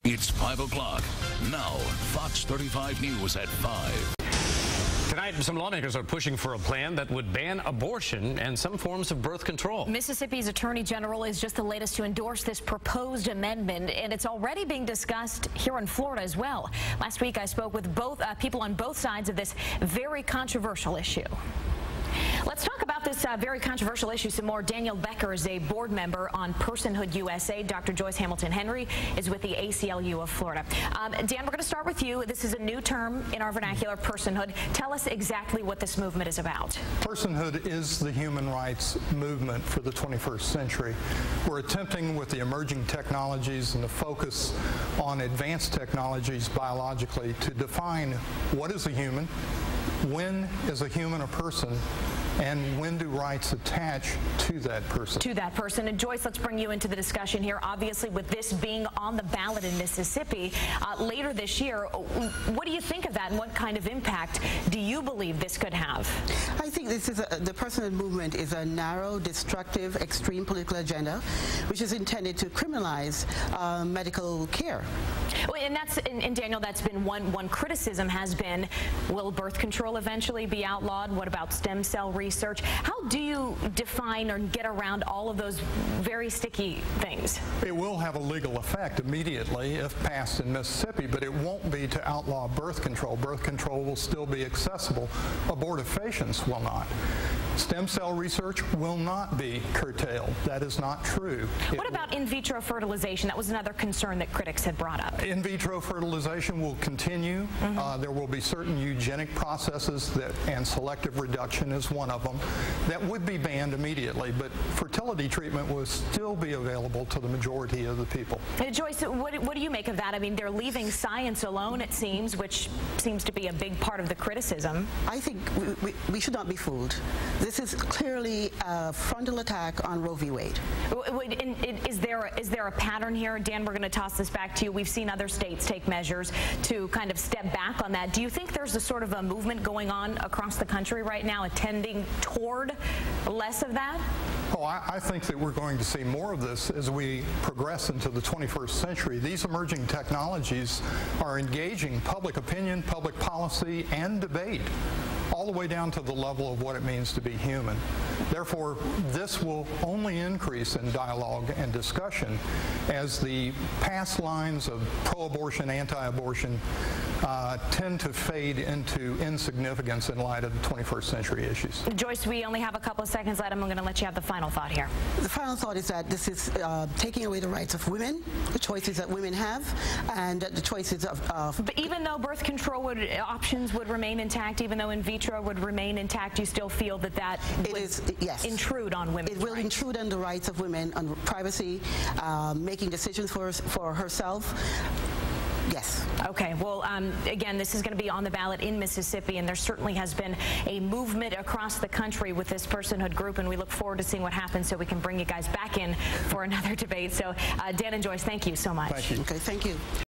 It's 5 o'clock. Now, Fox 35 News at 5. Tonight, some lawmakers are pushing for a plan that would ban abortion and some forms of birth control. Mississippi's Attorney General is just the latest to endorse this proposed amendment, and it's already being discussed here in Florida as well. Last week, I spoke with people on both sides of this very controversial issue. Let's talk about this very controversial issue some more. Daniel Becker is a board member on Personhood USA. Dr. Joyce Hamilton Henry is with the ACLU of Florida. Dan, we're going to start with you. This is a new term in our vernacular, personhood. Tell us exactly what this movement is about. Personhood is the human rights movement for the 21st century. We're attempting with the emerging technologies and the focus on advanced technologies biologically to define what is a human, when is a human a person, and when do rights attach to that person? To that person. And Joyce, let's bring you into the discussion here. Obviously, with this being on the ballot in Mississippi later this year, what do you think of that, and what kind of impact do you believe this could have? I think this is the personhood movement is a narrow, destructive, extreme political agenda, which is intended to criminalize medical care. Well, and Daniel, that's been one criticism has been, will birth control eventually be outlawed? What about stem cell research? How do you define or get around all of those very sticky things? It will have a legal effect immediately if passed in Mississippi, but it won't be to outlaw birth control. Birth control will still be accessible. Abortifacients will not. Stem cell research will not be curtailed. That is not true. What about in vitro fertilization? That was another concern that critics had brought up. In vitro fertilization will continue. There will be certain eugenic processes and selective reduction is one of them that would be banned immediately, but fertility treatment will still be available to the majority of the people. Joyce, what do you make of that? I mean, they're leaving science alone, it seems, which seems to be a big part of the criticism. I think we should not be fooled. This is clearly a frontal attack on Roe v. Wade. Is there a pattern here? Dan, we're going to toss this back to you. We've seen other states take measures to kind of step back on that. Do you think there's a sort of a movement going on across the country right now tending toward less of that? Oh, I think that we're going to see more of this as we progress into the 21st century. These emerging technologies are engaging public opinion, public policy, and debate, all the way down to the level of what it means to be human. Therefore, this will only increase in dialogue and discussion as the past lines of pro-abortion, anti-abortion tend to fade into insignificance in light of the 21st century issues. Joyce, we only have a couple of seconds left. I'm going to let you have the final thought here. The final thought is that this is taking away the rights of women, the choices that women have, and the choices of But even though birth control options would remain intact, even though in vitro would remain intact, you still feel that yes, intrude on women's rights? It will intrude on the rights of women, on privacy, making decisions for herself. Yes. Okay. Well, again, this is going to be on the ballot in Mississippi, and there certainly has been a movement across the country with this personhood group, and we look forward to seeing what happens so we can bring you guys back in for another debate. So, Dan and Joyce, thank you so much. Thank you. Okay, thank you.